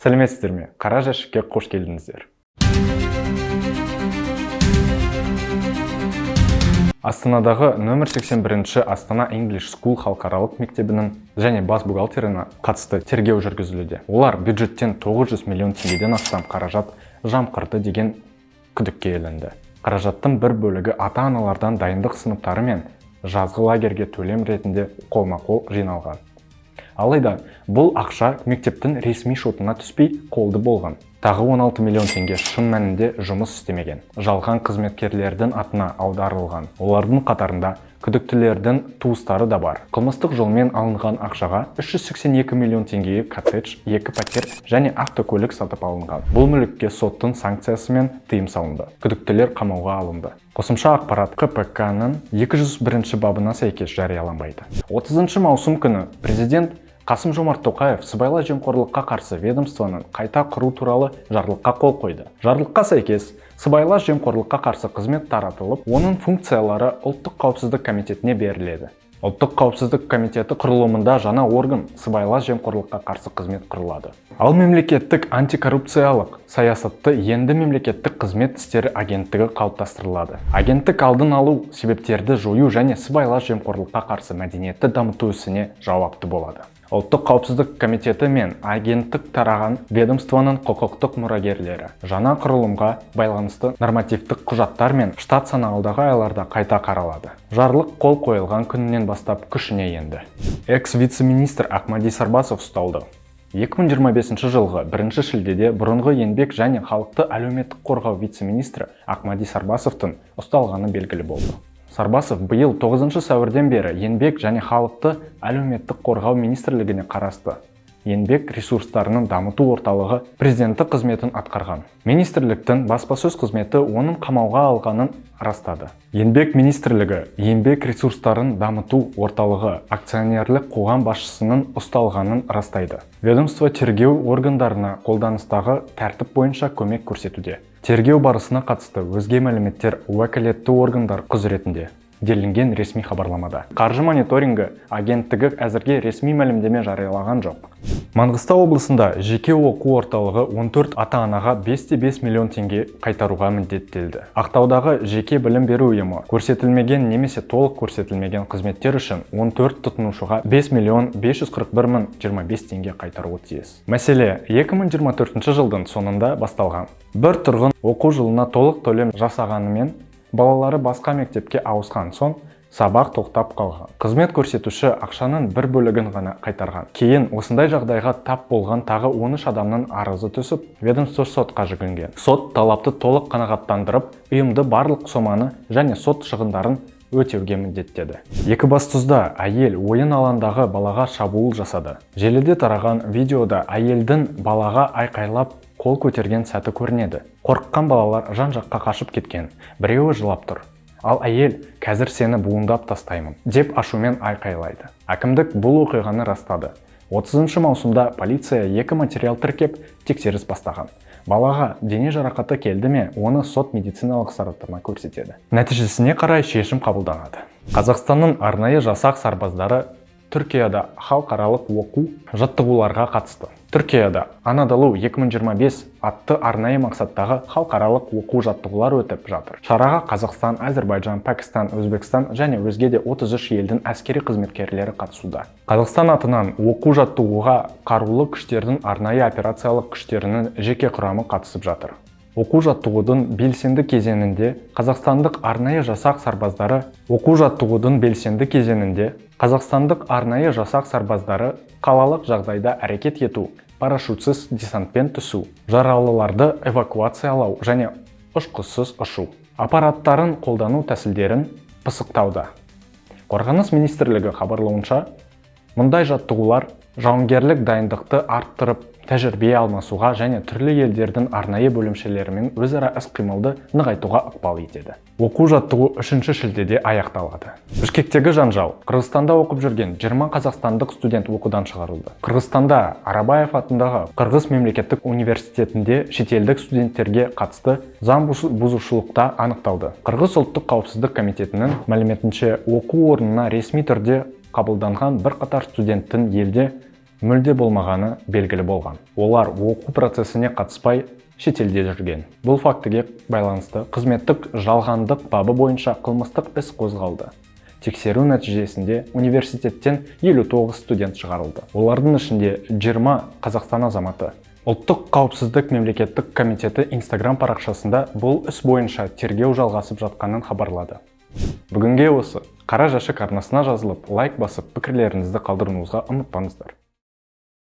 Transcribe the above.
Сәлеметсіздер ме? Қара жәшікке қош келдіңіздер. Астанадағы нөмір 81-ші Астана English School халықаралық мектебінің және бас бухгалтеріне қатысты тергеу жүргізілуде. Олар бюджеттен 900 миллион теңгеден астам қаражат жымқырды деген күдікке ілінді. Қаражаттың бір бөлігі ата-аналардан дайындық сыныптары мен жазғы лагерге төлем ретінде қолма-қол жиналған. Алайда бұл ақша мектептің ресми шотына түспей қолды болған. Тағы 16 миллион теңге шын мәнінде жұмыс істемеген. Жалған қызметкерлердің атына аударылған. Олардың қатарында күдіктілердің туыстары да бар. Қылмыстық жолмен алынған ақшаға 382 миллион теңгеге коттедж, 2 пәтер және автокөлік сатып алынған. Бұл мүлікке соттың санкциясымен тыйым салынды. Күдіктілер қамауға алынды. Қосымша ақпарат КПК-ның 201 бабына сәйкес жарияланбайды. 30 маусым күні президент Қасым-Жомарт Тоқаев сыбайлас жемқорлыққа қарсы ведомствоның қайта құру туралы жарлыққа қол қойды. Жарлыққа сәйкес, сыбайлас жемқорлыққа қарсы қызмет таратылып, оның функциялары Ұлттық қауіпсіздік комитетіне беріледі. Ұлттық қауіпсіздік комитеті құрылымында жаңа орган сыбайлас жемқорлыққа қарсы қызмет құрылады. Ал мемлекеттік антикоррупциялық саясатты енді мемлекеттік қызмет істері агенттігі қалыптастырылады. Агенттік алдын алу, себептерді жою және сыбайлас жемқорлыққа қарсы мәдениетті дамыту ісіне жауапты болады. Ұлттық қауіпсіздік комитеті мен агенттік тараған ведомствоның құқықтық мұрагерлері жаңа құрылымға байланысты нормативтік құжаттар мен штат санауалдағы айларда қайта қаралады. Жарлық қол қойылған күнінен бастап күшіне енді. Экс-вице-министр Ахмади Сарбасов ұсталды. 2025 жылғы 1 шілдеде бұрынғы еңбек және халықты әлеуметтік қорғау вице-министрі Ахмади Сарбасовтың ұсталғаны белгілі болды. Сарбасов биыл 9 сәуірден бері еңбек және халықты әлеуметтік қорғау министрлігіне қарасты еңбек ресурстарының дамыту орталығы президенті қызметін атқарған. Министрліктің баспасөз қызметі оның қамауға алғанын растады. Еңбек министрлігі еңбек ресурстарын дамыту орталығы акционерлік қоғам басшысының ұсталғанын растайды. Ведомство тергеу органдарына қолданыстағы тәртіп бойынша көмек көрсетуде. Тергеу барысына қатысты өзге мәліметтер уәкілетті органдар құзыретінде делінген ресми хабарламада. Қаржы мониторингі агенттігі әзірге ресми мәлімдеме жариялаған жоқ. Маңғыстау облысында жеке оқу орталығы 14 ата-анаға 5,5 миллион теңге қайтаруға міндеттелді. Ақтаудағы жеке білім беру ұйымы көрсетілмеген немесе толық көрсетілмеген қызметтер үшін 14 тұтынушыға 5 миллион 541 мың 25 теңге қайтаруы тиіс. Мәселе 2024 жылдың соңында басталған. Бір тұрғын оқу жылына толық төлем жасағанымен балалары басқа мектепке ауысқан соң сабақ тоқтап қалған. Қызмет көрсетуші ақшаның бір бөлігін ғана қайтарған. Кейін осындай жағдайға тап болған тағы 13 адамның арызы түсіп, ведомство сотқа жүгінген. Сот талапты толық қанағаттандырып, ұйымды барлық соманы және сот шығындарын өтеуге міндеттеді. Екібастұзда әйел ойын алаңдағы балаға шабуыл жасады. Желіде тараған видеода әйелдің балаға айқайлап қол көтерген сәті көрінеді. Қорыққан балалар жан-жаққа қашып кеткен. Біреуі жылап тұр. Ал әйел қазір сені буындап тастаймын деп ашумен айқайлайды. Әкімдік бұл оқиғаны растады. 30 маусымда полиция 2 материал тіркеп тексеріс бастаған. Балаға дене жарақаты келді ме, оны сот медициналық сараптама көрсетеді. Нәтижесіне қарай шешім қабылданады. Қазақстанның арнайы жасақ сарбаздары Түркияда халықаралық оқу жаттығуларға қатысты. Түркияда Анадолу 2025 атты арнайы мақсаттағы халықаралық оқу жаттығулар өтіп жатыр. Шараға Қазақстан, Әзербайжан, Пәкістан, Өзбекстан және өзге де 33 елдің әскери қызметкерлері қатысуда. Қазақстан атынан оқу жаттығуға қарулы күштердің арнайы операциялық күштерінің жеке құрамы қатысып жатыр. Оқу жаттығудың белсенді кезеңінде қазақстандық арнайы жасақ сарбаздары қалалық жағдайда әрекет ету, парашютсіз десантпен түсу, жаралыларды эвакуациялау және ұшқышсыз ұшу аппараттарын қолдану тәсілдерін пысықтауда. Қорғаныс министрлігі хабарлауынша, мұндай жаттығулар жауынгерлік дайындықты арттырып, тәжірибе алмасуға және түрлі елдердің арнайы бөлімшелерімен өзара іс-қимылды нығайтуға ықпал етеді. Оқу жаттығу 3 шілдеде аяқталады. Бішкектегі жанжал. Қырғызстанда оқып жүрген 20 қазақстандық студент оқудан шығарылды. Қырғызстанда Арабаев атындағы Қырғыз мемлекеттік университетінде шетелдік студенттерге қатысты заң бұзушылықта анықталды. Қырғыз ұлттық қауіпсіздік комитетінің мәліметінше, оқу орнына ресми түрде қабылданған бірқатар студенттің елде мүлде болмағаны белгілі болған. Олар оқу процесіне қатыспай шетелде жүрген. Бұл фактіге байланысты қызметтік жалғандық бабы бойынша қылмыстық іс қозғалды. Тексеру нәтижесінде университеттен 59 студент шығарылды. Олардың ішінде 20 Қазақстан азаматы. Ұлттық қауіпсіздік мемлекеттік комитеті Instagram парақшасында бұл іс бойынша тергеу жалғасып жатқанын хабарлады. Бүгінге осы. Қара жәшік арнасына жазылып, лайк басып, пікірлеріңізді қалдырыңызға ұмытпаңыздар.